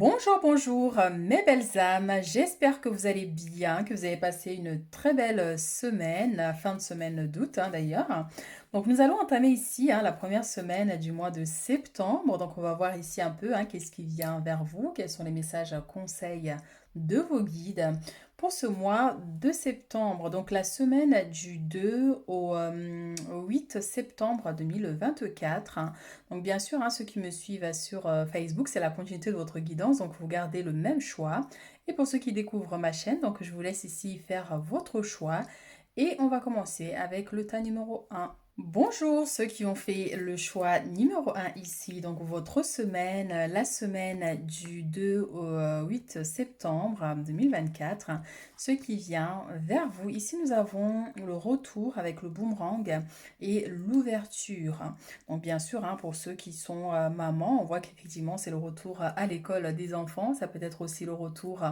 Bonjour, bonjour, mes belles âmes. J'espère que vous allez bien, que vous avez passé une très belle semaine, fin de semaine d'août d'ailleurs. Donc nous allons entamer ici la première semaine du mois de septembre. Donc on va voir ici un peu qu'est-ce qui vient vers vous, quels sont les messages conseils de vos guides pour ce mois de septembre. Donc la semaine du 2 au 8 septembre 2024. Donc bien sûr, ceux qui me suivent sur Facebook, c'est la continuité de votre guidance, donc vous gardez le même choix. Et pour ceux qui découvrent ma chaîne, donc je vous laisse ici faire votre choix. Et on va commencer avec le tas numéro un. Bonjour ceux qui ont fait le choix numéro un ici, donc votre semaine, la semaine du 2 au 8 septembre 2024, ce qui vient vers vous. Ici nous avons le retour avec le boomerang et l'ouverture. Donc bien sûr, pour ceux qui sont mamans, on voit qu'effectivement c'est le retour à l'école des enfants, ça peut être aussi le retour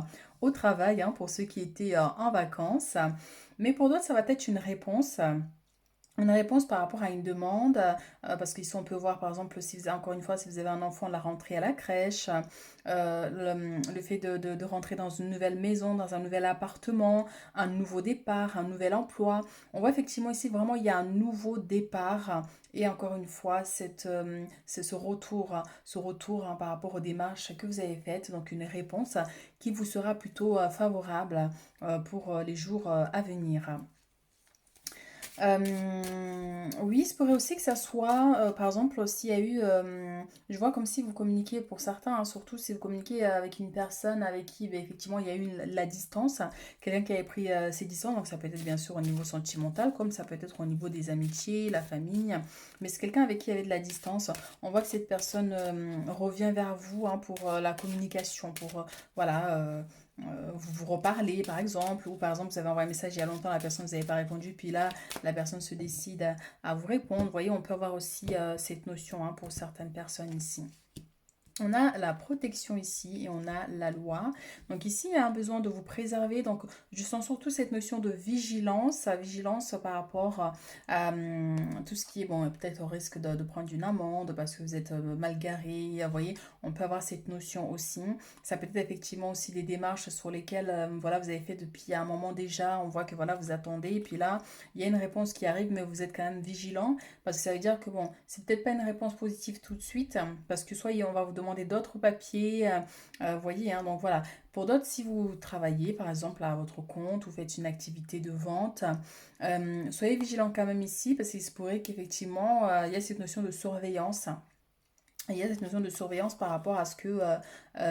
au travail pour ceux qui étaient en vacances. Mais pour d'autres, ça va être une réponse par rapport à une demande, parce qu'ici on peut voir par exemple si vous avez, encore une fois, si vous avez un enfant, la rentrée à la crèche, le fait de rentrer dans une nouvelle maison, dans un nouvel appartement, un nouveau départ, un nouvel emploi. On voit effectivement ici vraiment il y a un nouveau départ. Et encore une fois, c'est ce retour par rapport aux démarches que vous avez faites, donc une réponse qui vous sera plutôt favorable pour les jours à venir. Oui, il se pourrait aussi que ça soit, par exemple, s'il y a eu, je vois comme si vous communiquez pour certains, surtout si vous communiquez avec une personne avec qui effectivement il y a eu la distance, quelqu'un qui avait pris ses distances, donc ça peut être bien sûr au niveau sentimental, comme ça peut être au niveau des amitiés, la famille, mais c'est quelqu'un avec qui il y avait de la distance. On voit que cette personne revient vers vous pour la communication, pour voilà. Vous vous reparlez par exemple, ou par exemple vous avez envoyé un message il y a longtemps, la personne ne vous avait pas répondu, puis là la personne se décide à vous répondre. Vous voyez, on peut avoir aussi cette notion pour certaines personnes ici. On a la protection ici et on a la loi. Donc ici, il y a un besoin de vous préserver. Donc je sens surtout cette notion de vigilance, vigilance par rapport à tout ce qui est, bon, peut-être au risque de prendre une amende parce que vous êtes mal garé. Vous voyez, on peut avoir cette notion aussi. Ça peut être effectivement aussi des démarches sur lesquelles voilà, vous avez fait depuis un moment déjà. On voit que voilà, vous attendez. Et puis là, il y a une réponse qui arrive, mais vous êtes quand même vigilant. Parce que ça veut dire que bon, c'est peut-être pas une réponse positive tout de suite, parce que soit on va vous demander d'autres papiers, vous voyez, donc voilà. Pour d'autres, si vous travaillez par exemple à votre compte, vous faites une activité de vente, soyez vigilant quand même ici, parce qu'il se pourrait qu'effectivement, il y a cette notion de surveillance. Il y a cette notion de surveillance par rapport à ce que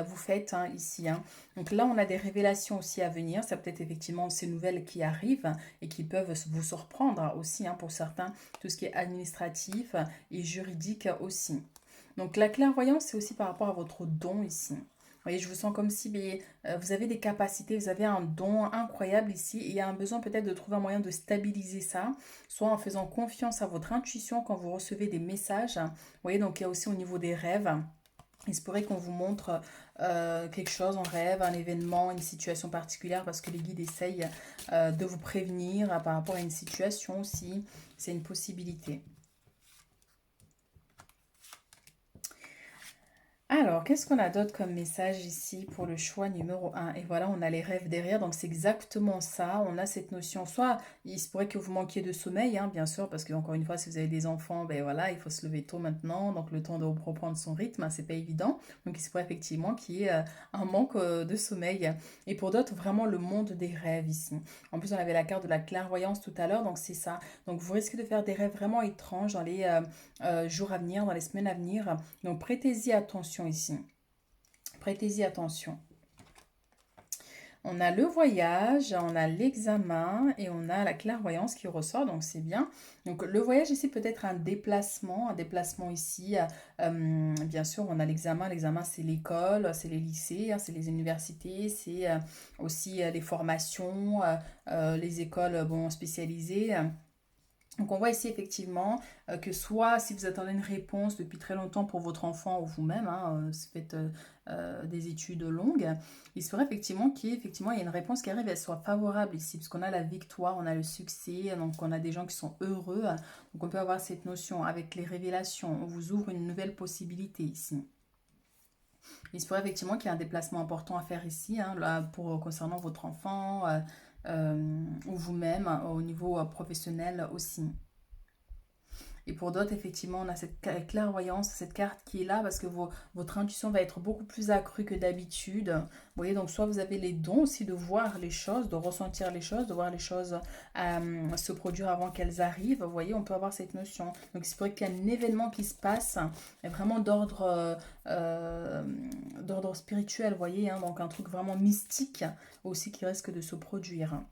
vous faites ici. Donc là, on a des révélations aussi à venir. Ça peut être effectivement ces nouvelles qui arrivent et qui peuvent vous surprendre aussi pour certains, tout ce qui est administratif et juridique aussi. Donc la clairvoyance, c'est aussi par rapport à votre don ici. Vous voyez, je vous sens comme si vous avez des capacités, vous avez un don incroyable ici et il y a un besoin peut-être de trouver un moyen de stabiliser ça, soit en faisant confiance à votre intuition quand vous recevez des messages. Vous voyez, donc il y a aussi au niveau des rêves. Il se pourrait qu'on vous montre quelque chose en rêve, un événement, une situation particulière parce que les guides essayent de vous prévenir par rapport à une situation si c'est une possibilité. Alors, qu'est-ce qu'on a d'autre comme message ici pour le choix numéro un? Et voilà, on a les rêves derrière, donc c'est exactement ça. On a cette notion, soit il se pourrait que vous manquiez de sommeil, bien sûr, parce que encore une fois, si vous avez des enfants, ben voilà, il faut se lever tôt maintenant, donc le temps de reprendre son rythme, c'est pas évident. Donc il se pourrait effectivement qu'il y ait un manque de sommeil. Et pour d'autres, vraiment le monde des rêves ici. En plus, on avait la carte de la clairvoyance tout à l'heure, donc c'est ça. Donc vous risquez de faire des rêves vraiment étranges dans les jours à venir, dans les semaines à venir. Donc prêtez-y attention ici. Prêtez-y attention. On a le voyage, on a l'examen et on a la clairvoyance qui ressort, donc c'est bien. Donc le voyage ici peut être un déplacement ici. Bien sûr, on a l'examen. L'examen, c'est l'école, c'est les lycées, c'est les universités, c'est aussi les formations, les écoles bon, spécialisées. Donc on voit ici effectivement que soit si vous attendez une réponse depuis très longtemps pour votre enfant ou vous-même, faites des études longues, il se ferait effectivement qu'il y a une réponse qui arrive et elle soit favorable ici, parce qu'on a la victoire, on a le succès, donc on a des gens qui sont heureux, donc on peut avoir cette notion avec les révélations, on vous ouvre une nouvelle possibilité ici. Il se pourrait effectivement qu'il y ait un déplacement important à faire ici, hein, là, concernant votre enfant ou vous-même au niveau professionnel aussi. Et pour d'autres, effectivement, on a cette clairvoyance, cette carte qui est là parce que votre intuition va être beaucoup plus accrue que d'habitude. Vous voyez, donc soit vous avez les dons aussi de voir les choses, de ressentir les choses, de voir les choses se produire avant qu'elles arrivent. Vous voyez, on peut avoir cette notion. Donc il se pourrait qu'il y ait un événement qui se passe, vraiment euh, d'ordre spirituel, vous voyez, hein, donc un truc vraiment mystique aussi qui risque de se produire.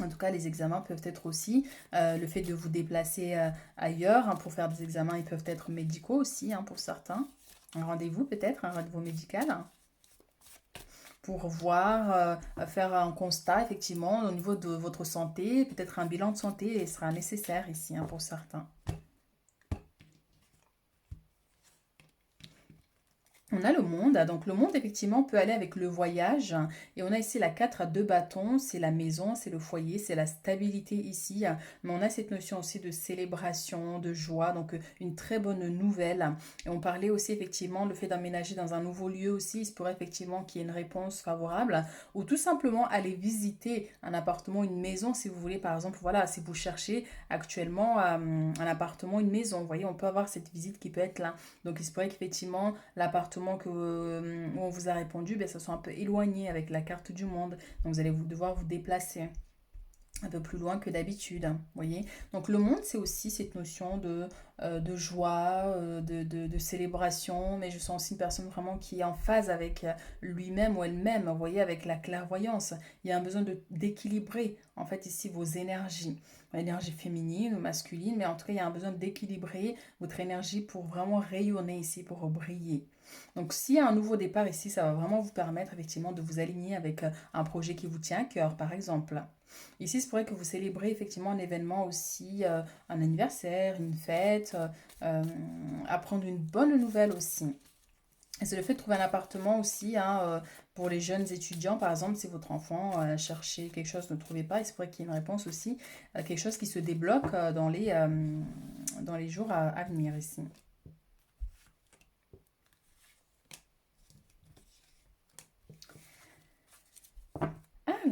En tout cas, les examens peuvent être aussi le fait de vous déplacer ailleurs hein, pour faire des examens. Ils peuvent être médicaux aussi hein, pour certains. Un rendez-vous peut-être, un rendez-vous médical hein, pour voir, faire un constat effectivement au niveau de votre santé. Peut-être un bilan de santé sera nécessaire ici hein, pour certains. On a le monde, donc le monde effectivement peut aller avec le voyage et on a ici la 4 à 2 bâtons, c'est la maison, c'est le foyer, c'est la stabilité ici, mais on a cette notion aussi de célébration, de joie, donc une très bonne nouvelle. Et on parlait aussi effectivement le fait d'emménager dans un nouveau lieu aussi, il se pourrait effectivement qu'il y ait une réponse favorable ou tout simplement aller visiter un appartement, une maison si vous voulez par exemple, voilà, si vous cherchez actuellement un appartement, une maison, vous voyez, on peut avoir cette visite qui peut être là. Donc il se pourrait qu'effectivement l'appartement où on vous a répondu, ben, ça soit un peu éloigné avec la carte du monde. Donc vous allez devoir vous déplacer un peu plus loin que d'habitude, hein, vous voyez. Donc le monde, c'est aussi cette notion de joie, de célébration, mais je sens aussi une personne vraiment qui est en phase avec lui-même ou elle-même, vous voyez, avec la clairvoyance. Il y a un besoin d'équilibrer, en fait, ici, vos énergies. L'énergie féminine ou masculine, mais en tout cas, il y a un besoin d'équilibrer votre énergie pour vraiment rayonner ici, pour briller. Donc, s'il y a un nouveau départ ici, ça va vraiment vous permettre effectivement de vous aligner avec un projet qui vous tient à cœur, par exemple. Ici, il se pourrait que vous célébrez effectivement un événement aussi, un anniversaire, une fête, apprendre une bonne nouvelle aussi. Et c'est le fait de trouver un appartement aussi hein, pour les jeunes étudiants, par exemple, si votre enfant cherchait quelque chose, ne trouvait pas, il se pourrait qu'il y ait une réponse aussi, quelque chose qui se débloque dans les jours à venir ici.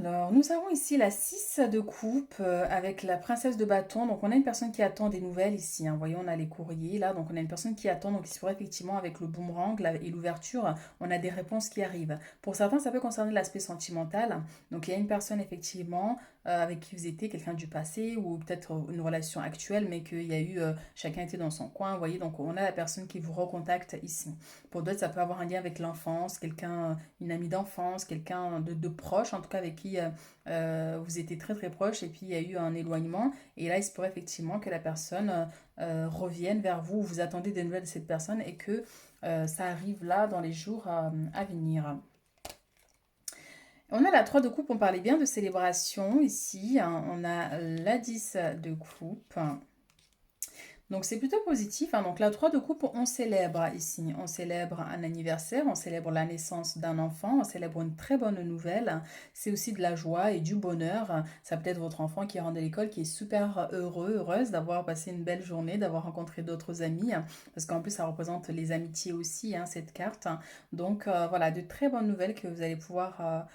Alors, nous avons ici la 6 de coupe avec la princesse de bâton. Donc, on a une personne qui attend des nouvelles ici. Hein. Voyez, on a les courriers là. Donc, on a une personne qui attend. Donc, il se pourrait effectivement avec le boomerang et l'ouverture, on a des réponses qui arrivent. Pour certains, ça peut concerner l'aspect sentimental. Donc, il y a une personne effectivement avec qui vous étiez, quelqu'un du passé ou peut-être une relation actuelle, mais qu'il y a eu, chacun était dans son coin. Vous voyez, donc on a la personne qui vous recontacte ici. Pour d'autres, ça peut avoir un lien avec l'enfance, quelqu'un, une amie d'enfance, quelqu'un de proche, en tout cas avec qui vous étiez très très proche et puis il y a eu un éloignement. Et là, il se pourrait effectivement que la personne revienne vers vous, vous attendez des nouvelles de cette personne et que ça arrive là dans les jours à venir. On a la 3 de coupe, on parlait bien de célébration ici. Hein. On a la 10 de coupe. Donc c'est plutôt positif. Hein. Donc la 3 de coupe, on célèbre ici. On célèbre un anniversaire, on célèbre la naissance d'un enfant, on célèbre une très bonne nouvelle. C'est aussi de la joie et du bonheur. Ça peut être votre enfant qui rentre de l'école, qui est super heureux, heureuse d'avoir passé une belle journée, d'avoir rencontré d'autres amis. Parce qu'en plus, ça représente les amitiés aussi, hein, cette carte. Donc voilà, de très bonnes nouvelles que vous allez pouvoir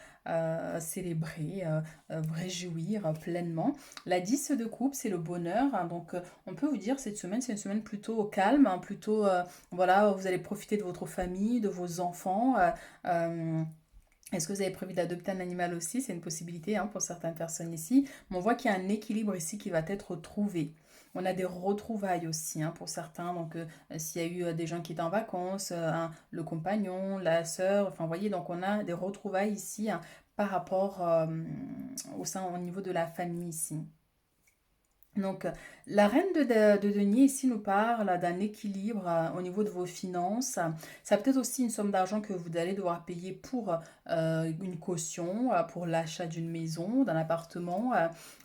célébrer, vous réjouir pleinement. La 10 de coupe, c'est le bonheur. Hein. Donc on peut vous dire cette semaine, c'est une semaine plutôt calme, hein, plutôt, voilà, vous allez profiter de votre famille, de vos enfants. Est-ce que vous avez prévu d'adopter un animal aussi? C'est une possibilité hein, pour certaines personnes ici. Mais on voit qu'il y a un équilibre ici qui va être trouvé. On a des retrouvailles aussi hein, pour certains. Donc, s'il y a eu des gens qui étaient en vacances, le compagnon, la sœur, enfin, vous voyez, donc on a des retrouvailles ici hein, par rapport au niveau de la famille ici. Donc, la reine de denier ici nous parle d'un équilibre au niveau de vos finances. Ça peut être aussi une somme d'argent que vous allez devoir payer pour une caution, pour l'achat d'une maison, d'un appartement.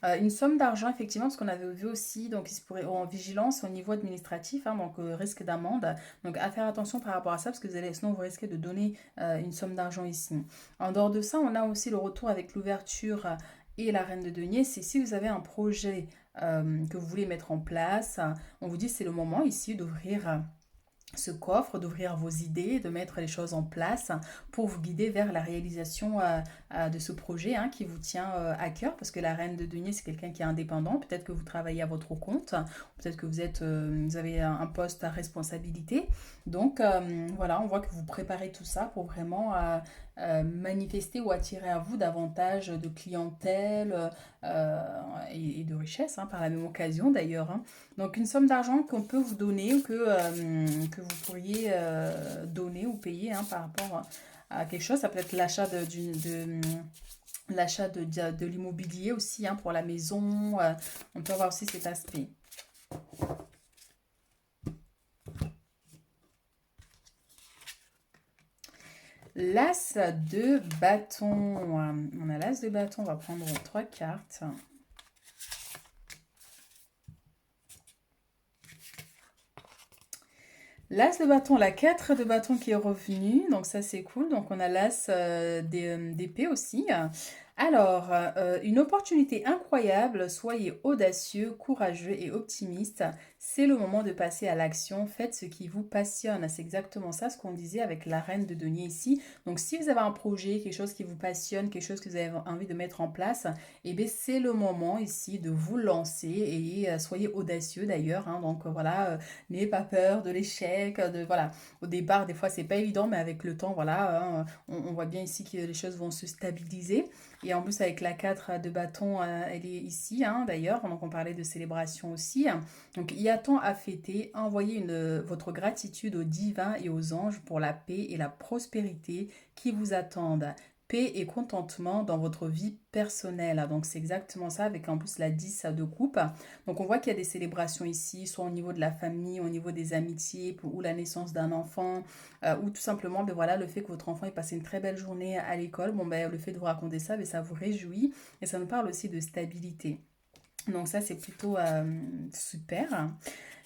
Une somme d'argent, effectivement, parce qu'on avait vu aussi, donc il se pourrait en vigilance au niveau administratif, hein, donc risque d'amende. Donc, à faire attention par rapport à ça, parce que sinon vous risquez de donner une somme d'argent ici. En dehors de ça, on a aussi le retour avec l'ouverture et la reine de denier. C'est si vous avez un projet que vous voulez mettre en place. On vous dit c'est le moment ici d'ouvrir ce coffre, d'ouvrir vos idées, de mettre les choses en place pour vous guider vers la réalisation de ce projet hein, qui vous tient à cœur. Parce que la reine de denier, c'est quelqu'un qui est indépendant. Peut-être que vous travaillez à votre compte, peut-être que vous avez un poste à responsabilité. Donc voilà, on voit que vous préparez tout ça pour vraiment manifester ou attirer à vous davantage de clientèle et de richesse, hein, par la même occasion d'ailleurs. Hein. Donc une somme d'argent qu'on peut vous donner ou que vous pourriez donner ou payer hein, par rapport à quelque chose. Ça peut être l'achat l'achat de l'immobilier aussi hein, pour la maison. On peut avoir aussi cet aspect. L'as de bâton. On a l'as de bâton. On va prendre 3 cartes. L'as de bâton, la 4 de bâton qui est revenue, donc ça c'est cool. Donc on a l'as d'épée aussi. Alors, une opportunité incroyable, soyez audacieux, courageux et optimiste. C'est le moment de passer à l'action, faites ce qui vous passionne. C'est exactement ça ce qu'on disait avec la reine de denier ici. Donc si vous avez un projet, quelque chose qui vous passionne, quelque chose que vous avez envie de mettre en place, eh bien c'est le moment ici de vous lancer et soyez audacieux d'ailleurs. Hein. Donc voilà, n'ayez pas peur de l'échec, voilà. Au départ, des fois, c'est pas évident, mais avec le temps, voilà, hein, on voit bien ici que les choses vont se stabiliser. Et en plus, avec la 4 de bâton, elle est ici, hein, d'ailleurs. Donc, on parlait de célébration aussi. Donc, il y a tant à fêter. Envoyez votre gratitude aux divins et aux anges pour la paix et la prospérité qui vous attendent. Paix et contentement dans votre vie personnelle. Donc, c'est exactement ça, avec en plus la 10 de coupe. Donc on voit qu'il y a des célébrations ici, soit au niveau de la famille, au niveau des amitiés, ou la naissance d'un enfant, ou tout simplement ben voilà, le fait que votre enfant ait passé une très belle journée à l'école. Bon, ben, le fait de vous raconter ça, ben, ça vous réjouit et ça nous parle aussi de stabilité. Donc ça, c'est plutôt super.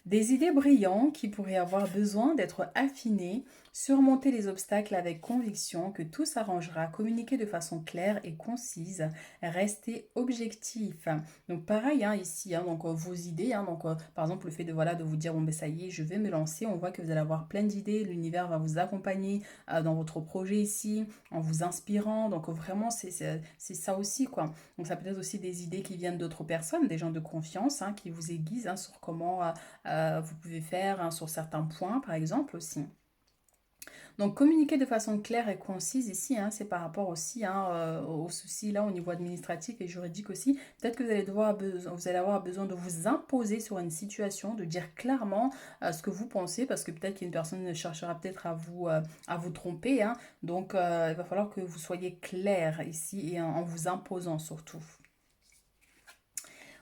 Des idées brillantes qui pourraient avoir besoin d'être affinées, surmonter les obstacles avec conviction que tout s'arrangera, communiquer de façon claire et concise, rester objectif. Donc pareil hein, ici, hein, donc vos idées, hein, donc par exemple le fait de voilà de vous dire bon ben ça y est, je vais me lancer, on voit que vous allez avoir plein d'idées, l'univers va vous accompagner dans votre projet ici, en vous inspirant, donc vraiment c'est ça aussi quoi. Donc ça peut être aussi des idées qui viennent d'autres personnes, des gens de confiance hein, qui vous aiguisent hein, sur comment vous pouvez faire hein, sur certains points, par exemple, aussi. Donc, communiquer de façon claire et concise ici, hein, c'est par rapport aussi hein, aux soucis là au niveau administratif et juridique aussi. Peut-être que vous allez avoir besoin de vous imposer sur une situation, de dire clairement ce que vous pensez, parce que peut-être qu'une personne cherchera peut-être à vous tromper. Hein. Donc, il va falloir que vous soyez clair ici et en vous imposant surtout.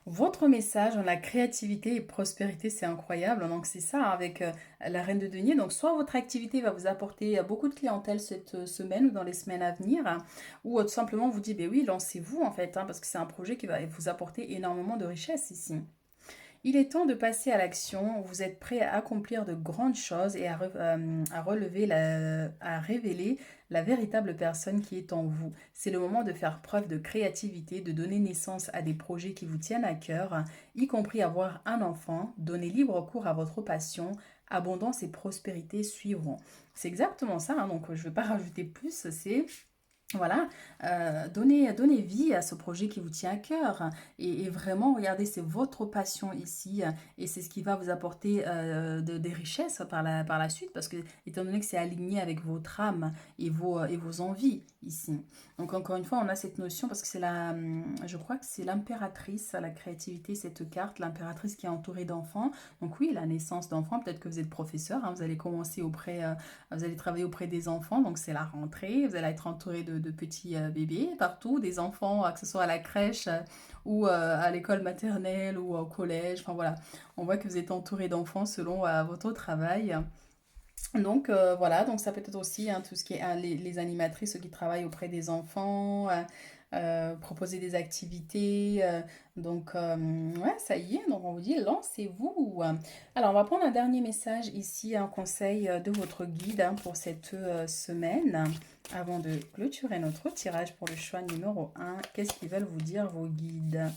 Votre message, la créativité et prospérité, c'est incroyable. Donc c'est ça hein, avec la reine de denier. Donc soit votre activité va vous apporter beaucoup de clientèle cette semaine ou dans les semaines à venir, hein, ou tout simplement vous dit, ben oui, lancez-vous en fait, hein, parce que c'est un projet qui va vous apporter énormément de richesse ici. Il est temps de passer à l'action. Vous êtes prêt à accomplir de grandes choses et à révéler la véritable personne qui est en vous. C'est le moment de faire preuve de créativité, de donner naissance à des projets qui vous tiennent à cœur, y compris avoir un enfant, donner libre cours à votre passion. Abondance et prospérité suivront. C'est exactement ça, hein, donc je ne vais pas rajouter plus, c'est voilà, donnez vie à ce projet qui vous tient à cœur et vraiment, regardez, c'est votre passion ici et c'est ce qui va vous apporter des richesses par la suite parce que, étant donné que c'est aligné avec votre âme et vos envies ici. Donc, encore une fois, on a cette notion parce que je crois que c'est l'impératrice, la créativité, cette carte, l'impératrice qui est entourée d'enfants. Donc, oui, la naissance d'enfants, peut-être que vous êtes professeur, hein, vous allez commencer vous allez travailler auprès des enfants, donc c'est la rentrée, vous allez être entouré de petits bébés partout, des enfants, que ce soit à la crèche ou à l'école maternelle ou au collège, enfin voilà, on voit que vous êtes entouré d'enfants selon votre travail. Donc voilà, donc ça peut être aussi hein, tout ce qui est les animatrices, ceux qui travaillent auprès des enfants, proposer des activités. Ouais, ça y est, donc on vous dit lancez-vous. Alors, on va prendre un dernier message ici, un conseil de votre guide hein, pour cette semaine. Avant de clôturer notre tirage pour le choix numéro 1, qu'est-ce qu'ils veulent vous dire vos guides?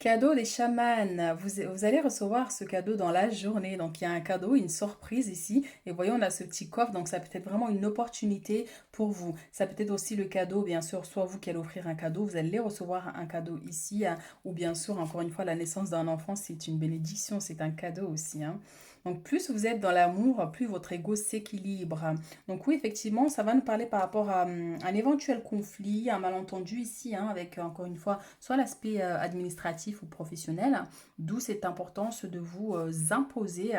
Cadeau des chamans. Vous allez recevoir ce cadeau dans la journée. Donc, il y a un cadeau, une surprise ici. Et voyez, on a ce petit coffre. Donc, ça peut être vraiment une opportunité pour vous. Ça peut être aussi le cadeau, bien sûr, soit vous qui allez offrir un cadeau. Vous allez recevoir un cadeau ici, hein. Ou bien sûr, encore une fois, la naissance d'un enfant, c'est une bénédiction. C'est un cadeau aussi, hein. Donc, plus vous êtes dans l'amour, plus votre ego s'équilibre. Donc, oui, effectivement, ça va nous parler par rapport à un éventuel conflit, un malentendu ici, hein, avec, encore une fois, soit l'aspect administratif ou professionnel, d'où cette importance de vous imposer.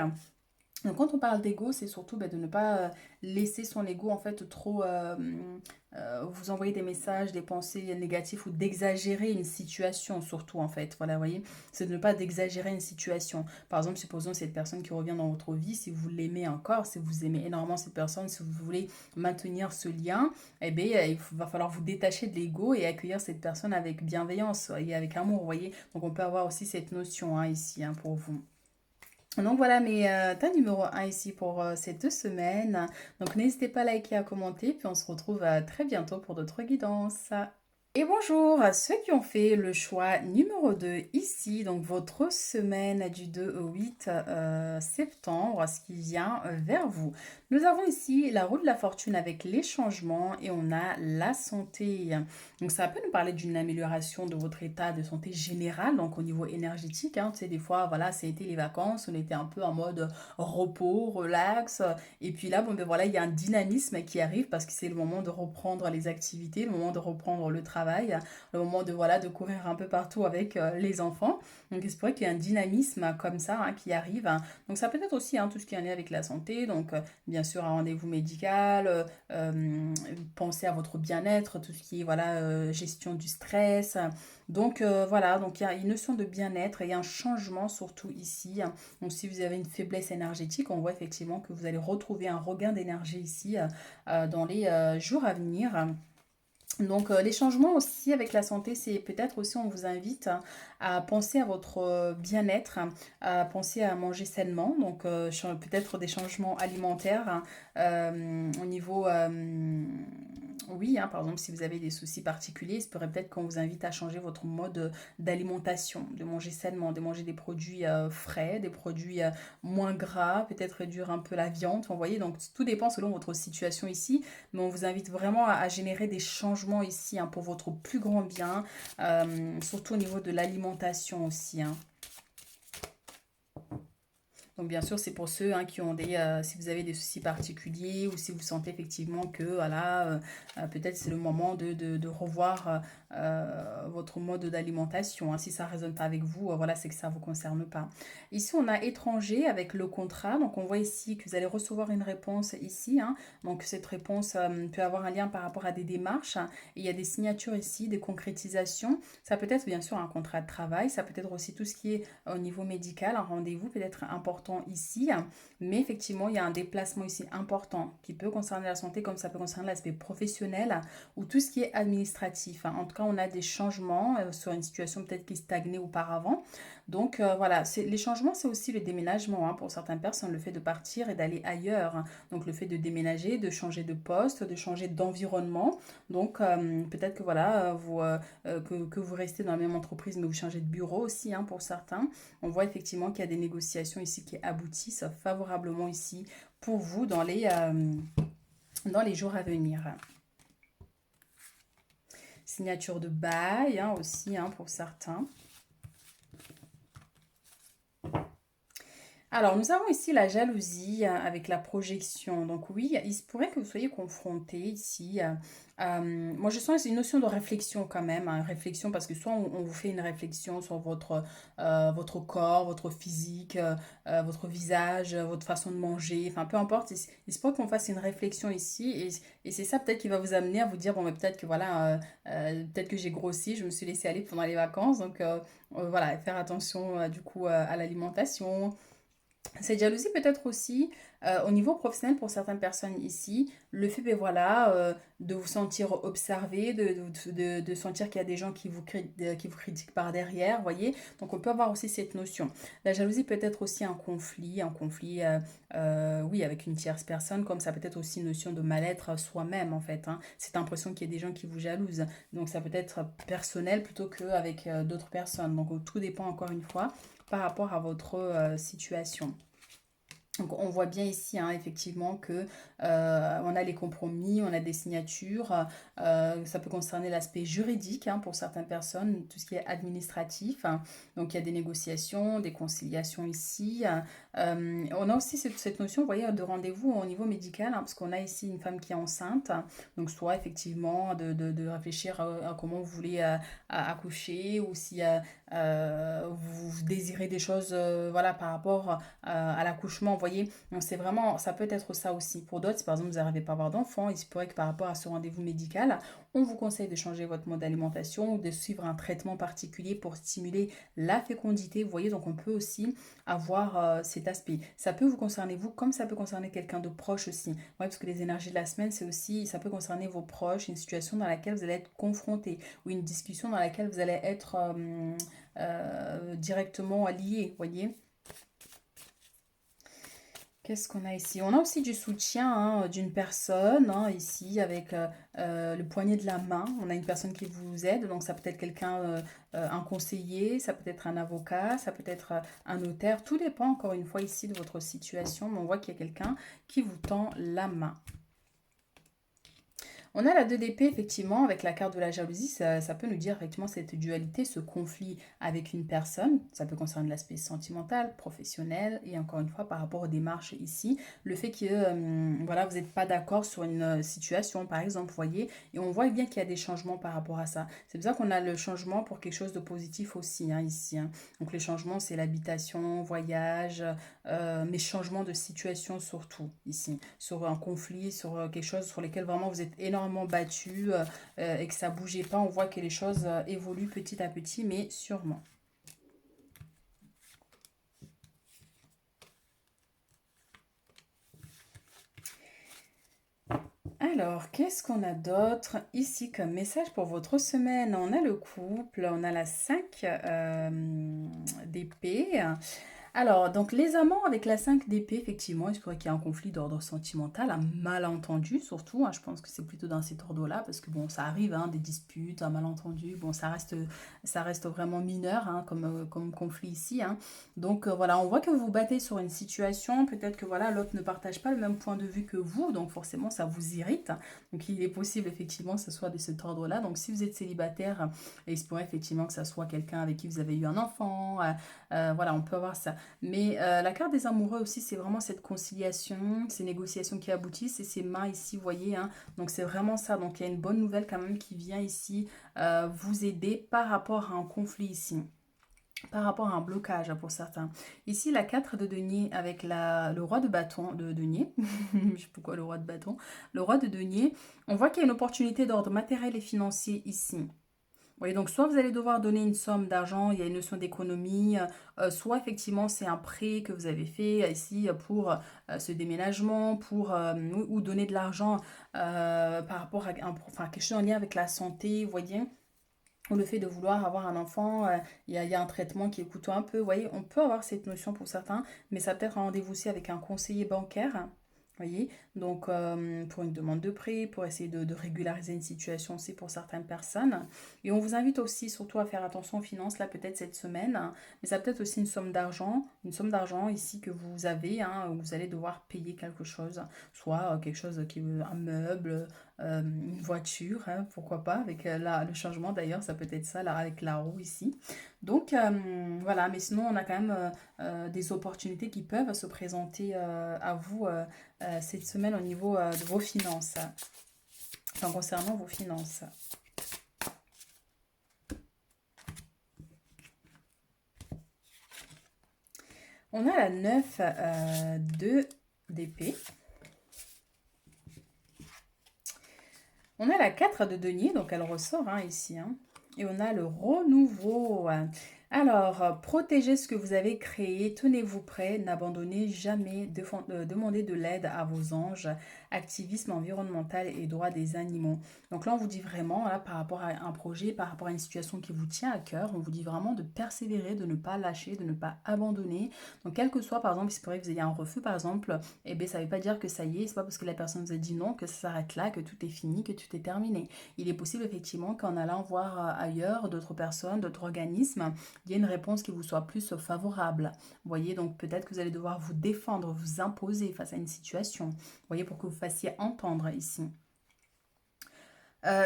Donc quand on parle d'ego, c'est surtout de ne pas laisser son ego en fait trop vous envoyer des messages, des pensées négatives ou d'exagérer une situation surtout en fait. Voilà, vous voyez, c'est de ne pas d'exagérer une situation. Par exemple, supposons cette personne qui revient dans votre vie, si vous l'aimez encore, si vous aimez énormément cette personne, si vous voulez maintenir ce lien, eh bien, va falloir vous détacher de l'ego et accueillir cette personne avec bienveillance et avec amour, vous voyez. Donc on peut avoir aussi cette notion hein, ici hein, pour vous. Donc voilà mes tas numéro un ici pour ces 2 semaines. Donc n'hésitez pas à liker, à commenter, puis on se retrouve très bientôt pour d'autres guidances. Et bonjour à ceux qui ont fait le choix numéro 2 ici, donc votre semaine du 2 au 8 septembre, ce qui vient vers vous. Nous avons ici la roue de la fortune avec les changements et on a la santé. Donc ça peut nous parler d'une amélioration de votre état de santé général, donc au niveau énergétique. Hein. Tu sais, des fois, voilà, c'était les vacances, on était un peu en mode repos, relax. Et puis là, bon, ben voilà, il y a un dynamisme qui arrive parce que c'est le moment de reprendre les activités, le moment de reprendre le travail, le moment de, voilà, de courir un peu partout avec les enfants. Donc il se pourrait qu'il y ait un dynamisme comme ça hein, qui arrive. Donc ça peut être aussi hein, tout ce qui est en lien avec la santé, donc bien sûr un rendez-vous médical, pensez à votre bien-être, tout ce qui est voilà, gestion du stress. Donc voilà, donc il y a une notion de bien-être et un changement surtout ici. Donc si vous avez une faiblesse énergétique, on voit effectivement que vous allez retrouver un regain d'énergie ici dans les jours à venir. Donc les changements aussi avec la santé, c'est peut-être aussi on vous invite à penser à votre bien-être, à penser à manger sainement, donc peut-être des changements alimentaires hein, au niveau oui, hein, par exemple, si vous avez des soucis particuliers, il se pourrait peut-être qu'on vous invite à changer votre mode d'alimentation, de manger sainement, de manger des produits frais, des produits moins gras, peut-être réduire un peu la viande. Vous voyez, donc tout dépend selon votre situation ici, mais on vous invite vraiment à générer des changements ici hein, pour votre plus grand bien, surtout au niveau de l'alimentation aussi. Hein. Donc bien sûr, c'est pour ceux hein, qui ont si vous avez des soucis particuliers ou si vous sentez effectivement que voilà, peut-être c'est le moment de revoir votre mode d'alimentation. Hein. Si ça ne résonne pas avec vous, voilà, c'est que ça ne vous concerne pas. Ici, on a étranger avec le contrat. Donc on voit ici que vous allez recevoir une réponse ici. Hein. Donc cette réponse peut avoir un lien par rapport à des démarches. Hein. Et il y a des signatures ici, des concrétisations. Ça peut être bien sûr un contrat de travail. Ça peut être aussi tout ce qui est au niveau médical, un rendez-vous peut être important ici, mais effectivement, il y a un déplacement ici important qui peut concerner la santé comme ça peut concerner l'aspect professionnel ou tout ce qui est administratif. Hein. En tout cas, on a des changements sur une situation peut-être qui stagnait auparavant. Donc voilà, les changements, c'est aussi le déménagement. Hein. Pour certaines personnes, le fait de partir et d'aller ailleurs. Hein. Donc le fait de déménager, de changer de poste, de changer d'environnement. Donc peut-être que voilà, que vous restez dans la même entreprise, mais vous changez de bureau aussi hein, pour certains. On voit effectivement qu'il y a des négociations ici qui aboutissent favorablement ici pour vous dans les jours à venir. Signature de bail hein, aussi hein, pour certains. Alors, nous avons ici la jalousie avec la projection. Donc oui, il se pourrait que vous soyez confronté ici. Moi, je sens que c'est une notion de réflexion quand même. Hein, réflexion parce que soit on vous fait une réflexion sur votre corps, votre physique, votre visage, votre façon de manger. Enfin, peu importe. Il se pourrait qu'on fasse une réflexion ici. Et c'est ça peut-être qui va vous amener à vous dire, bon, mais peut-être que voilà, peut-être que j'ai grossi, je me suis laissée aller pendant les vacances. Donc voilà, faire attention du coup à l'alimentation Cette jalousie peut être aussi au niveau professionnel pour certaines personnes ici, le fait, ben voilà, de vous sentir observé, de sentir qu'il y a des gens qui vous critiquent par derrière, voyez. Donc on peut avoir aussi cette notion. La jalousie peut être aussi un conflit, oui, avec une tierce personne, comme ça peut être aussi une notion de mal-être soi-même en fait, hein. Cette impression qu'il y a des gens qui vous jalousent. Donc ça peut être personnel plutôt qu'avec d'autres personnes. Donc tout dépend encore une fois par rapport à votre situation. Donc on voit bien ici hein, effectivement que on a les compromis, on a des signatures, ça peut concerner l'aspect juridique hein, pour certaines personnes, tout ce qui est administratif. Hein. Donc il y a des négociations, des conciliations ici. On a aussi cette notion, vous voyez, de rendez-vous au niveau médical, hein, parce qu'on a ici une femme qui est enceinte. Donc soit effectivement de réfléchir à comment vous voulez accoucher ou si vous désirez des choses voilà, par rapport à l'accouchement, vous voyez. Donc c'est vraiment, ça peut être ça aussi. Pour d'autres, si par exemple vous n'arrivez pas à avoir d'enfant, il se pourrait que par rapport à ce rendez-vous médical, on vous conseille de changer votre mode d'alimentation ou de suivre un traitement particulier pour stimuler la fécondité. Vous voyez, donc on peut aussi avoir cet aspect. Ça peut vous concerner vous comme ça peut concerner quelqu'un de proche aussi. Ouais, parce que les énergies de la semaine, c'est aussi, ça peut concerner vos proches, une situation dans laquelle vous allez être confronté ou une discussion dans laquelle vous allez être directement lié, vous voyez. Qu'est-ce qu'on a ici? On a aussi du soutien hein, d'une personne, hein, ici, avec le poignet de la main. On a une personne qui vous aide, donc ça peut être quelqu'un, un conseiller, ça peut être un avocat, ça peut être un notaire. Tout dépend, encore une fois, ici, de votre situation, mais on voit qu'il y a quelqu'un qui vous tend la main. On a la 2 d'épée, effectivement, avec la carte de la jalousie, ça peut nous dire effectivement cette dualité, ce conflit avec une personne. Ça peut concerner l'aspect sentimental, professionnel, et encore une fois, par rapport aux démarches ici, le fait que voilà, vous n'êtes pas d'accord sur une situation, par exemple, vous voyez, et on voit bien qu'il y a des changements par rapport à ça. C'est pour ça qu'on a le changement pour quelque chose de positif aussi, hein, ici. Hein. Donc les changements, c'est l'habitation, voyage, mais changement de situation surtout ici, sur un conflit, sur quelque chose sur lequel vraiment vous êtes énormément battu et que ça bougeait pas, on voit que les choses évoluent petit à petit, mais sûrement. Alors, qu'est-ce qu'on a d'autre ici comme message pour votre semaine? On a le couple, on a la 5 d'épée. Alors, donc les amants avec la 5 d'épée, effectivement, il se pourrait qu'il y ait un conflit d'ordre sentimental, un malentendu surtout, hein, je pense que c'est plutôt dans cet ordre-là, parce que bon, ça arrive, hein, des disputes, un malentendu, bon, ça reste vraiment mineur hein, comme conflit ici. Hein. Donc voilà, on voit que vous vous battez sur une situation, peut-être que voilà, l'autre ne partage pas le même point de vue que vous, donc forcément ça vous irrite. Donc il est possible effectivement que ce soit de cet ordre-là. Donc si vous êtes célibataire, il se pourrait effectivement que ça soit quelqu'un avec qui vous avez eu un enfant, voilà, on peut avoir ça. Mais la carte des amoureux aussi, c'est vraiment cette conciliation, ces négociations qui aboutissent et ces mains ici, vous voyez. Hein, donc c'est vraiment ça. Donc il y a une bonne nouvelle quand même qui vient ici vous aider par rapport à un conflit ici. Par rapport à un blocage pour certains. Ici, la 4 de denier avec le roi de bâton, de denier. Je sais pas pourquoi le roi de bâton. Le roi de denier, on voit qu'il y a une opportunité d'ordre matériel et financier ici. Oui, donc soit vous allez devoir donner une somme d'argent, il y a une notion d'économie, soit effectivement c'est un prêt que vous avez fait ici pour ce déménagement, pour ou donner de l'argent par rapport à enfin, quelque chose en lien avec la santé, vous voyez, ou le fait de vouloir avoir un enfant, il y a un traitement qui est coûteux un peu, vous voyez, on peut avoir cette notion pour certains, mais ça peut être un rendez-vous aussi avec un conseiller bancaire. Voyez, donc pour une demande de prêt, pour essayer de régulariser une situation aussi pour certaines personnes. Et on vous invite aussi surtout à faire attention aux finances, là peut-être cette semaine, hein, mais ça peut être aussi une somme d'argent ici que vous avez, hein, où vous allez devoir payer quelque chose, soit quelque chose qui un meuble, une voiture, hein, pourquoi pas, avec le changement d'ailleurs, ça peut être ça, là, avec la roue ici. Donc voilà, mais sinon on a quand même des opportunités qui peuvent se présenter à vous cette semaine au niveau de vos finances, enfin concernant vos finances. On a la 9 de d'épée. On a la 4 de denier, donc elle ressort hein, ici. Hein. Et on a le renouveau. Alors, protégez ce que vous avez créé, tenez-vous prêt, n'abandonnez jamais, demandez de l'aide à vos anges, activisme environnemental et droits des animaux. Donc là, on vous dit vraiment, là, par rapport à un projet, par rapport à une situation qui vous tient à cœur, on vous dit vraiment de persévérer, de ne pas lâcher, de ne pas abandonner. Donc, quel que soit, par exemple, il se pourrait que vous ayez un refus, par exemple, eh bien, ça ne veut pas dire que ça y est, c'est pas parce que la personne vous a dit non que ça s'arrête là, que tout est fini, que tout est terminé. Il est possible, effectivement, qu'en allant voir ailleurs d'autres personnes, d'autres organismes, il y a une réponse qui vous soit plus favorable. Vous voyez, donc peut-être que vous allez devoir vous défendre, vous imposer face à une situation. Vous voyez, pour que vous fassiez entendre ici.